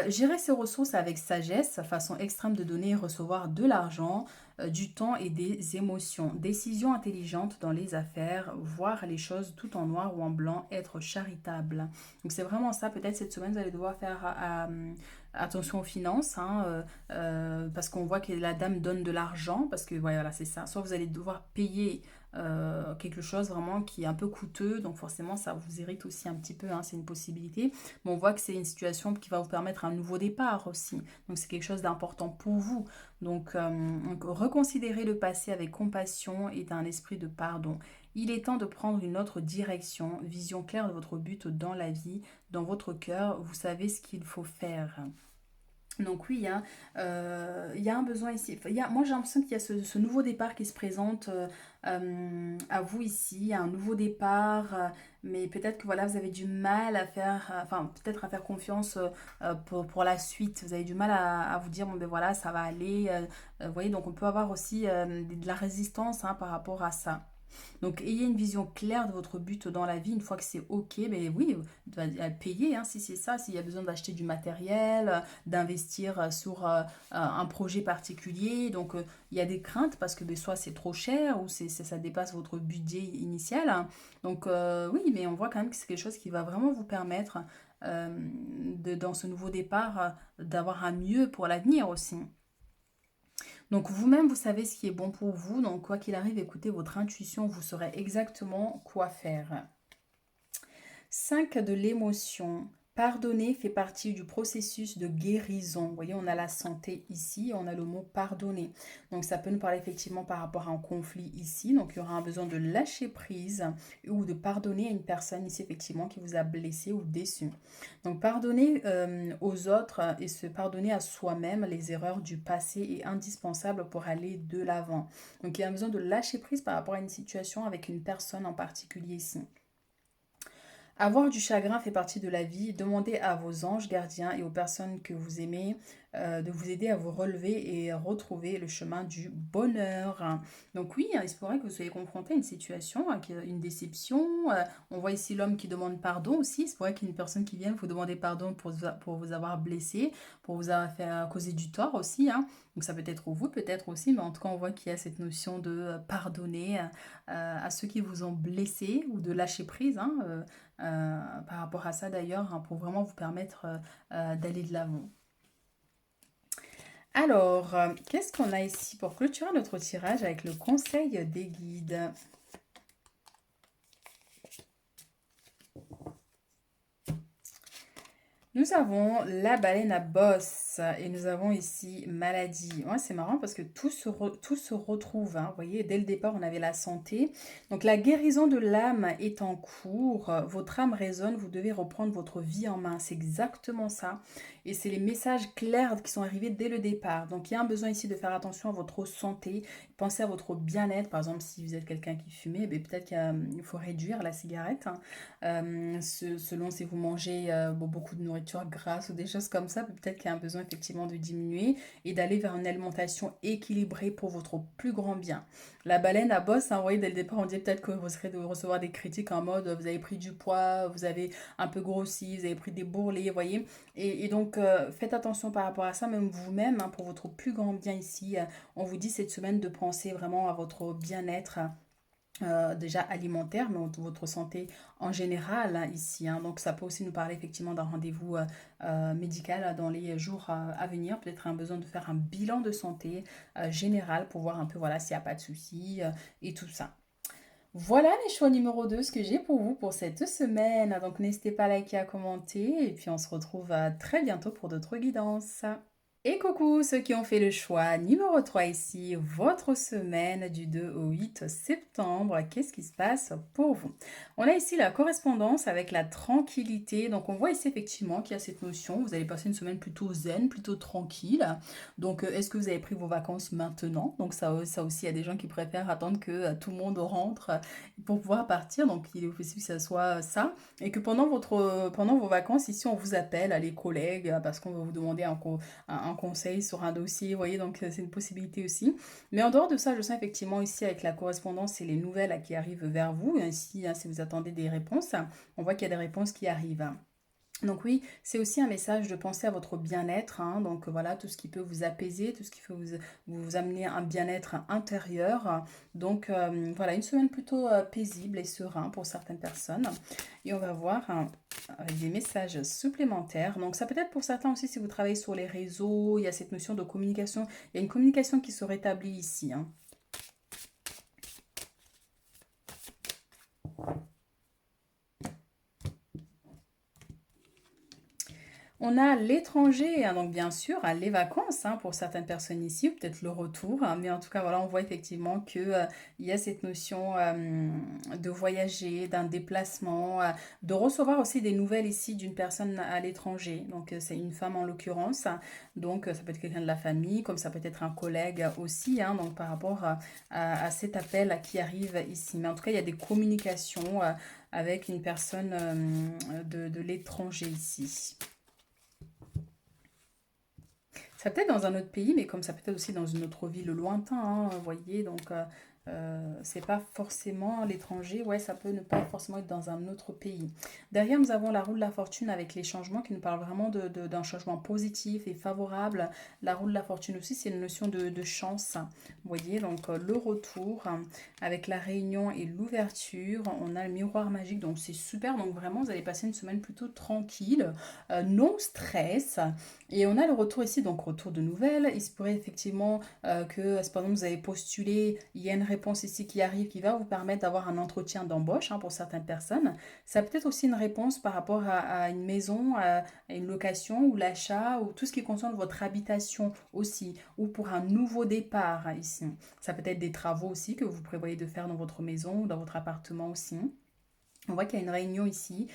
Gérer ses ressources avec sagesse, façon extrême de donner et recevoir de l'argent, du temps et des émotions. Décision intelligente dans les affaires, voir les choses tout en noir ou en blanc, être charitable. Donc c'est vraiment ça, peut-être cette semaine vous allez devoir faire attention aux finances, hein, parce qu'on voit que la dame donne de l'argent, parce que voilà, c'est ça. Soit vous allez devoir payer quelque chose vraiment qui est un peu coûteux, donc forcément ça vous irrite aussi un petit peu, hein, c'est une possibilité. Mais on voit que c'est une situation qui va vous permettre un nouveau départ aussi. Donc c'est quelque chose d'important pour vous. Donc reconsidérer le passé avec compassion et un esprit de pardon. Il est temps de prendre une autre direction, vision claire de votre but dans la vie, dans votre cœur, vous savez ce qu'il faut faire. Donc oui, il y a un besoin ici. Enfin, moi, j'ai l'impression qu'il y a ce nouveau départ qui se présente à vous ici, il y a un nouveau départ, mais peut-être que voilà, vous avez du mal à faire, enfin peut-être à faire confiance pour la suite. Vous avez du mal à vous dire, bon ben voilà, ça va aller. Vous voyez, donc on peut avoir aussi de la résistance, hein, par rapport à ça. Donc, ayez une vision claire de votre but dans la vie. Une fois que c'est OK, ben oui, payer, hein, si c'est ça, s'il y a besoin d'acheter du matériel, d'investir sur un projet particulier. Donc, il y a des craintes parce que ben, soit c'est trop cher ou ça dépasse votre budget initial, hein. Donc, oui, mais on voit quand même que c'est quelque chose qui va vraiment vous permettre, dans ce nouveau départ, d'avoir un mieux pour l'avenir aussi. Donc vous-même, vous savez ce qui est bon pour vous. Donc quoi qu'il arrive, écoutez votre intuition, vous saurez exactement quoi faire. 5 de l'émotion. Pardonner fait partie du processus de guérison. Vous voyez, on a la santé ici, on a le mot pardonner. Donc ça peut nous parler effectivement par rapport à un conflit ici. Donc il y aura un besoin de lâcher prise ou de pardonner à une personne ici effectivement qui vous a blessé ou déçu. Donc pardonner aux autres et se pardonner à soi-même les erreurs du passé est indispensable pour aller de l'avant. Donc il y a un besoin de lâcher prise par rapport à une situation avec une personne en particulier ici. Avoir du chagrin fait partie de la vie. Demandez à vos anges gardiens et aux personnes que vous aimez de vous aider à vous relever et retrouver le chemin du bonheur. Donc oui, hein, il se pourrait que vous soyez confronté à une situation, une déception. On voit ici l'homme qui demande pardon aussi. Il se pourrait qu'il y ait une personne qui vienne vous demander pardon pour vous avoir blessé, pour vous avoir fait causer du tort aussi, hein. Donc ça peut être vous, peut-être aussi, mais en tout cas on voit qu'il y a cette notion de pardonner à ceux qui vous ont blessé ou de lâcher prise, hein, par rapport à ça d'ailleurs, hein, pour vraiment vous permettre d'aller de l'avant. Alors, qu'est-ce qu'on a ici pour clôturer notre tirage avec le conseil des guides? Nous avons la baleine à bosse et nous avons ici maladie. Ouais, c'est marrant parce que tout se retrouve, hein. Vous voyez, dès le départ, on avait la santé. Donc la guérison de l'âme est en cours. Votre âme résonne, vous devez reprendre votre vie en main. C'est exactement ça. Et c'est les messages clairs qui sont arrivés dès le départ. Donc il y a un besoin ici de faire attention à votre santé. Pensez à votre bien-être. Par exemple, si vous êtes quelqu'un qui fumait, ben, peut-être qu'il faut réduire la cigarette, hein. Selon si vous mangez beaucoup de nourriture grasse ou des choses comme ça, peut-être qu'il y a un besoin effectivement de diminuer et d'aller vers une alimentation équilibrée pour votre plus grand bien. La baleine à bosse, hein, vous voyez, dès le départ, on dit peut-être que vous risquez de recevoir des critiques en mode vous avez pris du poids, vous avez un peu grossi, vous avez pris des bourrelets, vous voyez. Et donc, faites attention par rapport à ça, même vous-même, hein, pour votre plus grand bien ici. On vous dit cette semaine de penser vraiment à votre bien-être, déjà alimentaire, mais votre santé en général, hein, ici, hein. Donc ça peut aussi nous parler effectivement d'un rendez-vous médical dans les jours à venir. Peut-être un besoin de faire un bilan de santé général pour voir un peu voilà, s'il n'y a pas de soucis et tout ça. Voilà les choix numéro 2 ce que j'ai pour vous pour cette semaine. Donc n'hésitez pas à liker, à commenter et puis on se retrouve très bientôt pour d'autres guidances. Et coucou ceux qui ont fait le choix numéro 3 ici, votre semaine du 2 au 8 septembre. Qu'est-ce qui se passe pour vous? On a ici la correspondance avec la tranquillité. Donc on voit ici effectivement qu'il y a cette notion. Vous allez passer une semaine plutôt zen, plutôt tranquille. Donc est-ce que vous avez pris vos vacances maintenant? Donc ça aussi, il y a des gens qui préfèrent attendre que tout le monde rentre pour pouvoir partir. Donc il est possible que ça soit ça. Et que pendant vos vacances, ici on vous appelle, les collègues, parce qu'on va vous demander un conseil sur un dossier, vous voyez, donc c'est une possibilité aussi. Mais en dehors de ça, je sens effectivement ici avec la correspondance et les nouvelles qui arrivent vers vous, ici, si vous attendez des réponses, on voit qu'il y a des réponses qui arrivent. Donc oui, c'est aussi un message de penser à votre bien-être, hein. Donc voilà, tout ce qui peut vous apaiser, tout ce qui peut vous amener un bien-être intérieur. Donc voilà, une semaine plutôt paisible et serein pour certaines personnes. Et on va voir avec des messages supplémentaires. Donc ça peut être pour certains aussi si vous travaillez sur les réseaux, il y a cette notion de communication, il y a une communication qui se rétablit ici, hein. On a l'étranger, hein, donc bien sûr, les vacances pour certaines personnes ici, ou peut-être le retour, mais en tout cas, voilà, on voit effectivement que, il y a cette notion de voyager, d'un déplacement, de recevoir aussi des nouvelles ici d'une personne à l'étranger. Donc, c'est une femme en l'occurrence, donc ça peut être quelqu'un de la famille, comme ça peut être un collègue aussi, hein, donc par rapport à cet appel qui arrive ici. Mais en tout cas, il y a des communications avec une personne de l'étranger ici. Ça peut être dans un autre pays, mais comme ça peut être aussi dans une autre ville lointaine, hein, vous voyez, donc c'est pas forcément l'étranger, ouais, ça peut ne pas forcément être dans un autre pays. Derrière, nous avons la roue de la fortune avec les changements qui nous parlent vraiment d'un changement positif et favorable. La roue de la fortune aussi, c'est une notion de chance, vous voyez, donc le retour avec la réunion et l'ouverture. On a le miroir magique, donc c'est super, donc vraiment, vous allez passer une semaine plutôt tranquille, non stress. Et on a le retour ici, donc retour de nouvelles. Il se pourrait effectivement que, par exemple, vous avez postulé, il y a une réponse ici qui arrive qui va vous permettre d'avoir un entretien d'embauche pour certaines personnes. Ça peut être aussi une réponse par rapport à une maison, à une location ou l'achat ou tout ce qui concerne votre habitation aussi, ou pour un nouveau départ ici. Ça peut être des travaux aussi que vous prévoyez de faire dans votre maison ou dans votre appartement aussi. On voit qu'il y a une réunion ici,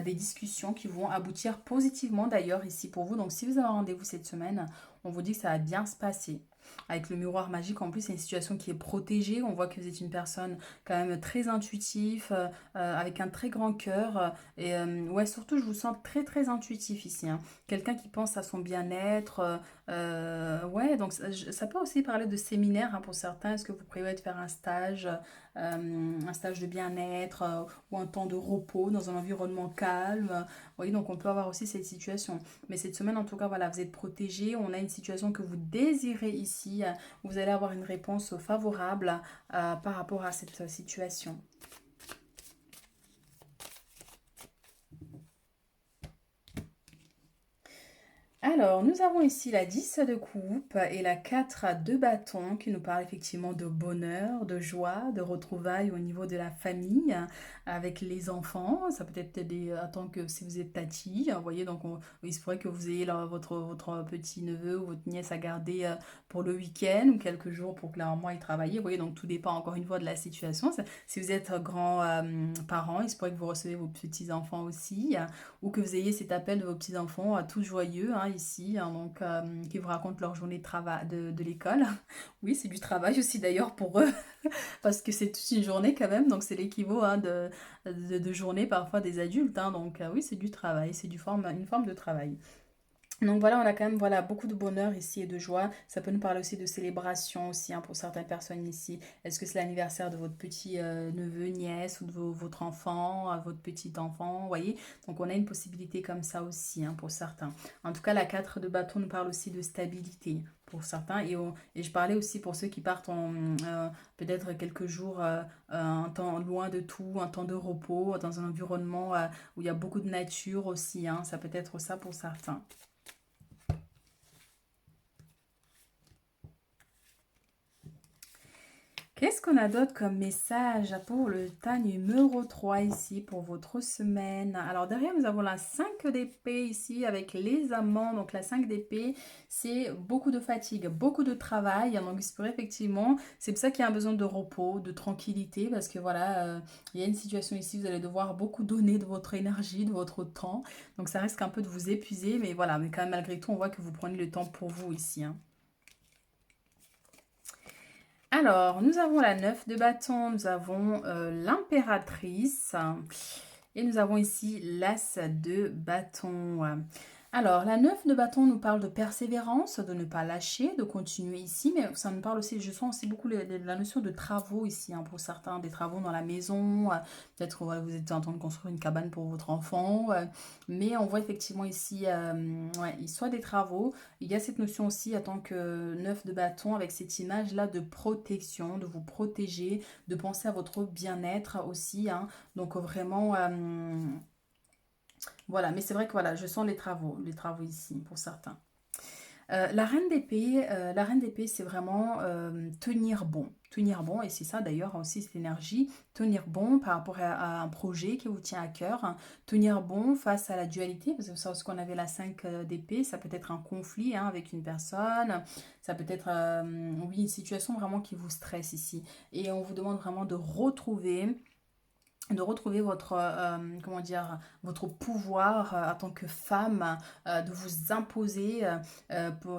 des discussions qui vont aboutir positivement d'ailleurs ici pour vous. Donc si vous avez un rendez-vous cette semaine, on vous dit que ça va bien se passer. Avec le miroir magique, en plus, c'est une situation qui est protégée. On voit que vous êtes une personne quand même très intuitive, avec un très grand cœur. Ouais, surtout, je vous sens très très intuitif ici, hein. Quelqu'un qui pense à son bien-être. Ouais, donc ça peut aussi parler de séminaire pour certains. Est-ce que vous prévoyez de faire un stage de bien-être ou un temps de repos dans un environnement calme? Vous voyez, donc on peut avoir aussi cette situation. Mais cette semaine, en tout cas, voilà, vous êtes protégé. On a une situation que vous désirez ici. Vous allez avoir une réponse favorable par rapport à cette situation. Alors, nous avons ici la 10 de coupe et la 4 de bâton qui nous parle effectivement de bonheur, de joie, de retrouvailles au niveau de la famille avec les enfants. Ça peut être tant que si vous êtes tati, vous voyez, donc il se pourrait que vous ayez votre petit-neveu ou votre nièce à garder pour le week-end ou quelques jours pour que la maman y travaille. Vous voyez, donc tout dépend encore une fois de la situation. Si vous êtes grands-parents, il se pourrait que vous recevez vos petits-enfants aussi, ou que vous ayez cet appel de vos petits-enfants tous joyeux ici, donc qui vous racontent leur journée de travail de l'école. Oui, c'est du travail aussi d'ailleurs pour eux, parce que c'est toute une journée quand même, donc c'est l'équivalent de journée parfois des adultes, donc oui, c'est du travail, c'est une forme de travail. Donc voilà, on a quand même voilà, beaucoup de bonheur ici et de joie. Ça peut nous parler aussi de célébration aussi pour certaines personnes ici. Est-ce que c'est l'anniversaire de votre petit neveu, nièce ou de votre enfant, votre petit enfant, vous voyez? Donc on a une possibilité comme ça aussi pour certains. En tout cas, la 4 de bâton nous parle aussi de stabilité pour certains. Et je parlais aussi pour ceux qui partent peut-être quelques jours, un temps loin de tout, un temps de repos, dans un environnement où il y a beaucoup de nature aussi, hein. Ça peut être ça pour certains. Qu'est-ce qu'on a d'autre comme message pour le tas numéro 3 ici pour votre semaine? Alors derrière, nous avons la 5 d'épée ici avec les amants. Donc la 5 d'épée, c'est beaucoup de fatigue, beaucoup de travail. Donc il se pourrait effectivement, c'est pour ça qu'il y a un besoin de repos, de tranquillité, parce que voilà, il y a une situation ici, vous allez devoir beaucoup donner de votre énergie, de votre temps. Donc ça risque un peu de vous épuiser, mais voilà, mais quand même malgré tout, on voit que vous prenez le temps pour vous ici, hein. Alors, nous avons la 9 de bâton, nous avons l'impératrice et nous avons ici l'as de bâton. Alors, la 9 de bâton nous parle de persévérance, de ne pas lâcher, de continuer ici, mais ça nous parle aussi, je sens aussi beaucoup la notion de travaux ici, hein, pour certains, des travaux dans la maison, peut-être voilà, vous êtes en train de construire une cabane pour votre enfant, mais on voit effectivement ici, ouais, soit des travaux, il y a cette notion aussi en tant que 9 de bâton avec cette image-là de protection, de vous protéger, de penser à votre bien-être aussi, hein, donc vraiment... voilà, mais c'est vrai que voilà, je sens les travaux ici pour certains. La reine d'épée, c'est vraiment tenir bon. Tenir bon, et c'est ça d'ailleurs aussi cette énergie, tenir bon par rapport à un projet qui vous tient à cœur, hein. Tenir bon face à la dualité, parce que ça, ce qu'on avait la 5 d'épée, ça peut être un conflit, hein, avec une personne, ça peut être oui, une situation vraiment qui vous stresse ici. Et on vous demande vraiment de retrouver votre comment dire votre pouvoir en tant que femme, de vous imposer,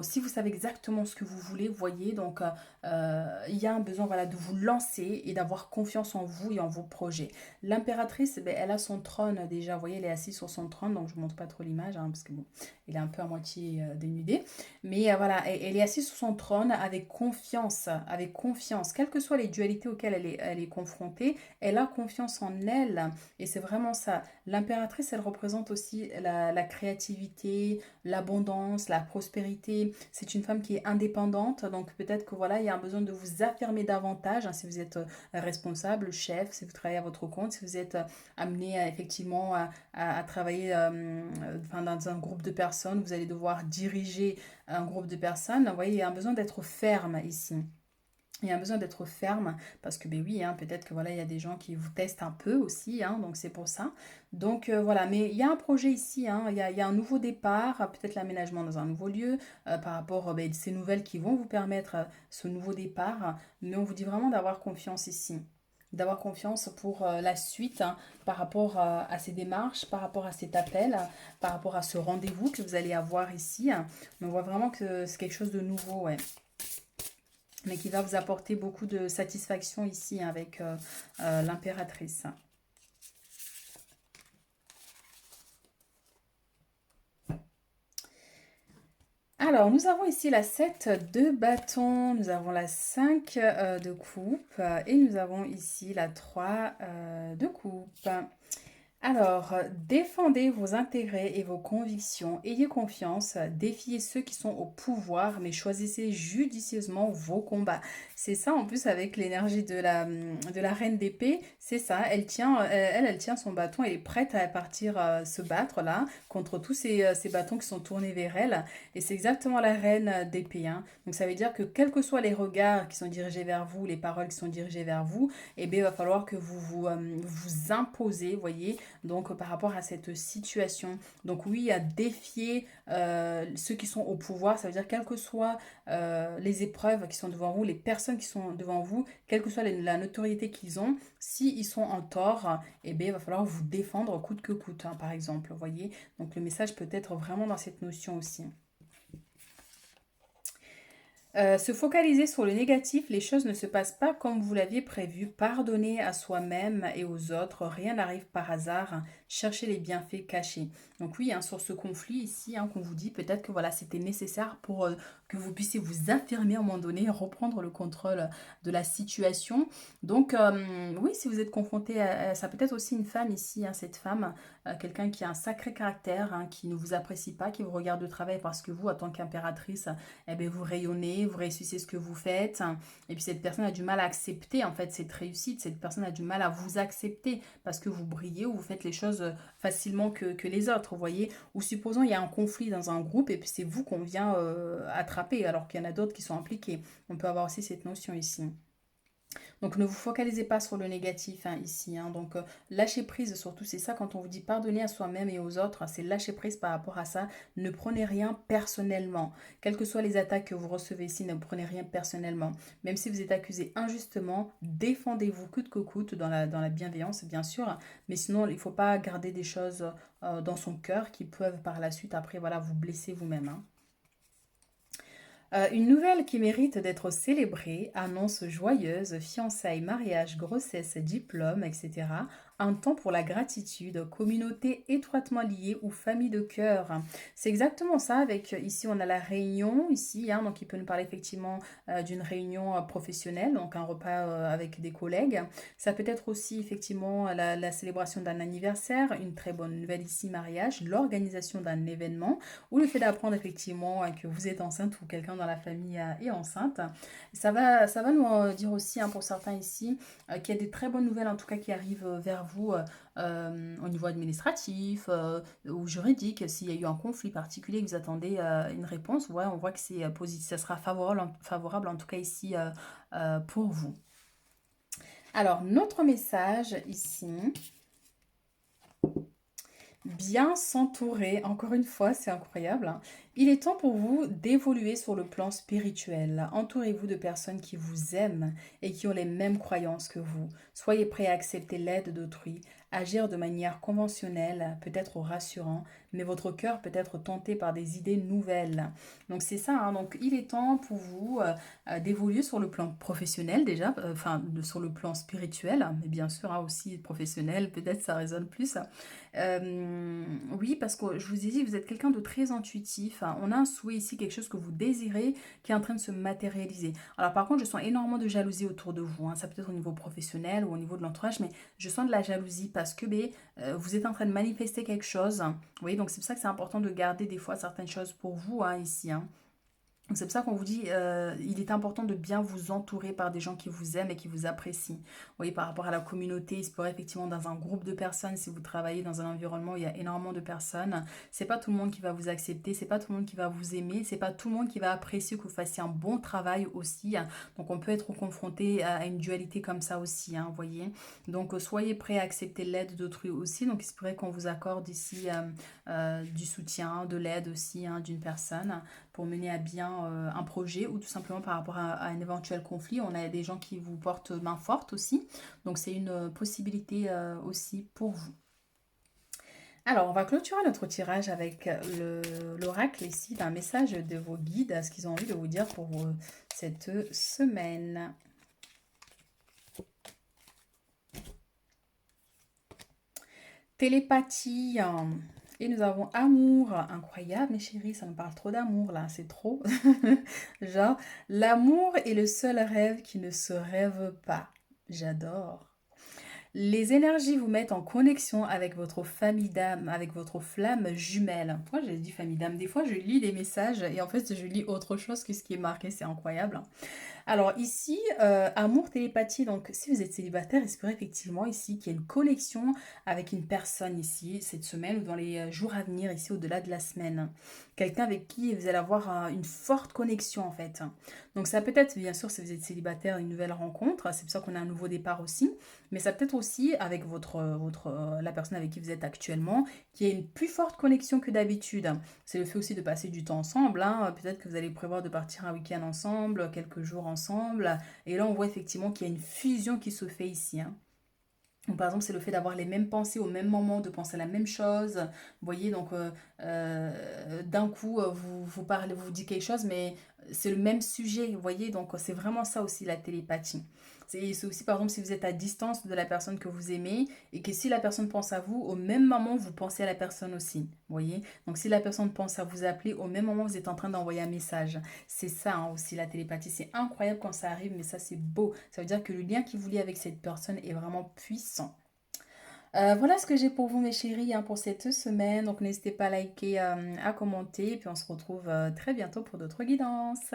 si vous savez exactement ce que vous voulez, voyez, donc il y a un besoin, voilà, de vous lancer et d'avoir confiance en vous et en vos projets. L'impératrice, ben, elle a son trône déjà, vous voyez, elle est assise sur son trône, donc je ne montre pas trop l'image, hein, parce que bon, elle est un peu à moitié dénudée, mais voilà, elle est assise sur son trône avec confiance, quelles que soient les dualités auxquelles elle est confrontée. Elle a confiance en elle et c'est vraiment ça. L'impératrice, elle représente aussi la créativité, l'abondance, la prospérité. C'est une femme qui est indépendante, donc peut-être que voilà, il y a un besoin de vous affirmer davantage, hein, si vous êtes responsable, chef, si vous travaillez à votre compte, si vous êtes amené effectivement à travailler enfin, dans un groupe de personnes, vous allez devoir diriger un groupe de personnes. Vous voyez, il y a un besoin d'être ferme ici. Il y a besoin d'être ferme parce que, ben oui, hein, peut-être que voilà, il y a des gens qui vous testent un peu aussi, hein, donc c'est pour ça. Donc voilà, mais il y a un projet ici, hein, il y a un nouveau départ, peut-être l'aménagement dans un nouveau lieu, par rapport à ces nouvelles qui vont vous permettre ce nouveau départ, mais on vous dit vraiment d'avoir confiance ici. D'avoir confiance pour la suite, hein, par rapport à ces démarches, par rapport à cet appel, par rapport à ce rendez-vous que vous allez avoir ici, hein. Mais on voit vraiment que c'est quelque chose de nouveau, ouais, mais qui va vous apporter beaucoup de satisfaction ici, hein, avec l'impératrice. Alors, nous avons ici la 7 de bâton, nous avons la 5 de coupe et nous avons ici la 3 de coupe. Alors, défendez vos intérêts et vos convictions, ayez confiance, défiez ceux qui sont au pouvoir, mais choisissez judicieusement vos combats. C'est ça en plus avec l'énergie de la reine d'épée, c'est ça, elle tient son bâton, elle est prête à partir se battre là, contre tous ces bâtons qui sont tournés vers elle, et c'est exactement la reine d'épée, hein. Donc ça veut dire que quels que soient les regards qui sont dirigés vers vous, les paroles qui sont dirigées vers vous, eh bien, il va falloir que vous imposez, voyez, donc par rapport à cette situation. Donc oui, à défier ceux qui sont au pouvoir, ça veut dire quelles que soient les épreuves qui sont devant vous, les personnes qui sont devant vous, quelle que soit la notoriété qu'ils ont, s'ils sont en tort, eh bien, il va falloir vous défendre coûte que coûte, hein, par exemple, vous voyez. Donc le message peut être vraiment dans cette notion aussi. Se focaliser sur le négatif, les choses ne se passent pas comme vous l'aviez prévu. Pardonner à soi-même et aux autres, rien n'arrive par hasard. Cherchez les bienfaits cachés. Donc oui, hein, sur ce conflit ici, hein, qu'on vous dit, peut-être que voilà, c'était nécessaire pour que vous puissiez vous affirmer à un moment donné, reprendre le contrôle de la situation. Donc oui, si vous êtes confronté à ça, peut être aussi une femme ici, hein, cette femme, quelqu'un qui a un sacré caractère, hein, qui ne vous apprécie pas, qui vous regarde de travail parce que vous, en tant qu'impératrice, eh bien, vous rayonnez, vous réussissez ce que vous faites. Et puis cette personne a du mal à accepter en fait cette réussite. Cette personne a du mal à vous accepter parce que vous brillez ou vous faites les choses facilement que les autres, vous voyez. Ou supposons il y a un conflit dans un groupe et puis c'est vous qu'on vient attraper alors qu'il y en a d'autres qui sont impliqués. On peut avoir aussi cette notion ici. Donc ne vous focalisez pas sur le négatif hein, ici. Hein. Donc lâchez prise surtout, c'est ça quand on vous dit pardonner à soi-même et aux autres, c'est lâcher prise par rapport à ça. Ne prenez rien personnellement. Quelles que soient les attaques que vous recevez ici, ne prenez rien personnellement. Même si vous êtes accusé injustement, défendez-vous coûte que coûte dans la bienveillance bien sûr. Mais sinon, il ne faut pas garder des choses dans son cœur qui peuvent par la suite après voilà, vous blesser vous-même. Hein. Une nouvelle qui mérite d'être célébrée, annonce joyeuse, fiançailles, mariage, grossesse, diplôme, etc. Un temps pour la gratitude, communauté étroitement liée ou famille de cœur. C'est exactement ça avec, ici on a la réunion, ici, hein, donc il peut nous parler effectivement d'une réunion professionnelle, donc un repas avec des collègues. Ça peut être aussi effectivement la célébration d'un anniversaire, une très bonne nouvelle ici, mariage, l'organisation d'un événement ou le fait d'apprendre effectivement que vous êtes enceinte ou quelqu'un dans la famille est enceinte. Ça va nous dire aussi, hein, pour certains ici, qu'il y a des très bonnes nouvelles en tout cas qui arrivent vers vous au niveau administratif ou juridique. S'il y a eu un conflit particulier, que vous attendez une réponse, ouais, on voit que c'est positif, ça sera favorable en tout cas ici pour vous. Alors, notre message ici, bien s'entourer, encore une fois, c'est incroyable. Hein. Il est temps pour vous d'évoluer sur le plan spirituel. Entourez-vous de personnes qui vous aiment et qui ont les mêmes croyances que vous. Soyez prêts à accepter l'aide d'autrui, agir de manière conventionnelle, peut-être rassurant, mais votre cœur peut être tenté par des idées nouvelles. Donc c'est ça, hein. Donc il est temps pour vous d'évoluer sur le plan professionnel déjà, sur le plan spirituel, mais bien sûr hein, aussi professionnel, peut-être ça résonne plus. Oui, parce que je vous ai dit, vous êtes quelqu'un de très intuitif. Hein. On a un souhait ici, quelque chose que vous désirez, qui est en train de se matérialiser. Alors par contre, je sens énormément de jalousie autour de vous. Hein. Ça peut être au niveau professionnel ou au niveau de l'entourage, mais je sens de la jalousie parce que vous êtes en train de manifester quelque chose. Vous voyez, donc c'est pour ça que c'est important de garder des fois certaines choses pour vous hein, ici. Hein. Donc c'est pour ça qu'on vous dit, il est important de bien vous entourer par des gens qui vous aiment et qui vous apprécient. Vous voyez, par rapport à la communauté, il se pourrait effectivement dans un groupe de personnes, si vous travaillez dans un environnement où il y a énormément de personnes, c'est pas tout le monde qui va vous accepter, c'est pas tout le monde qui va vous aimer, c'est pas tout le monde qui va apprécier que vous fassiez un bon travail aussi. Donc on peut être confronté à une dualité comme ça aussi, hein, vous voyez. Donc soyez prêts à accepter l'aide d'autrui aussi. Donc il se pourrait qu'on vous accorde ici du soutien, de l'aide aussi hein, d'une personne pour mener à bien un projet ou tout simplement par rapport à un éventuel conflit. On a des gens qui vous portent main forte aussi. Donc c'est une possibilité aussi pour vous. Alors, on va clôturer notre tirage avec l'oracle ici d'un message de vos guides, ce qu'ils ont envie de vous dire pour cette semaine. Télépathie. Et nous avons amour. Incroyable, mes chéris, ça me parle trop d'amour là, c'est trop. Genre, l'amour est le seul rêve qui ne se rêve pas. J'adore. Les énergies vous mettent en connexion avec votre famille d'âme, avec votre flamme jumelle. Pourquoi j'ai dit famille d'âme? Des fois, je lis des messages et en fait, je lis autre chose que ce qui est marqué. C'est incroyable. Alors ici, amour, télépathie, donc si vous êtes célibataire, espérez effectivement ici qu'il y ait une connexion avec une personne ici, cette semaine ou dans les jours à venir, ici au-delà de la semaine. Quelqu'un avec qui vous allez avoir une forte connexion en fait. Donc ça peut être, bien sûr, si vous êtes célibataire, une nouvelle rencontre, c'est pour ça qu'on a un nouveau départ aussi, mais ça peut être aussi avec la personne avec qui vous êtes actuellement, qui a une plus forte connexion que d'habitude. C'est le fait aussi de passer du temps ensemble, hein. Peut-être que vous allez prévoir de partir un week-end ensemble, quelques jours ensemble. Et là, on voit effectivement qu'il y a une fusion qui se fait ici. Hein. Donc, par exemple, c'est le fait d'avoir les mêmes pensées au même moment, de penser à la même chose. Vous voyez, donc d'un coup, vous parlez, vous dites quelque chose, mais c'est le même sujet. Vous voyez, donc c'est vraiment ça aussi la télépathie. C'est aussi, par exemple, si vous êtes à distance de la personne que vous aimez et que si la personne pense à vous, au même moment, vous pensez à la personne aussi. Vous voyez, donc si la personne pense à vous appeler, au même moment, vous êtes en train d'envoyer un message. C'est ça hein, aussi la télépathie. C'est incroyable quand ça arrive, mais ça, c'est beau. Ça veut dire que le lien qui vous lie avec cette personne est vraiment puissant. Voilà ce que j'ai pour vous mes chéris hein, pour cette semaine. Donc n'hésitez pas à liker, à commenter. Et puis on se retrouve très bientôt pour d'autres guidances.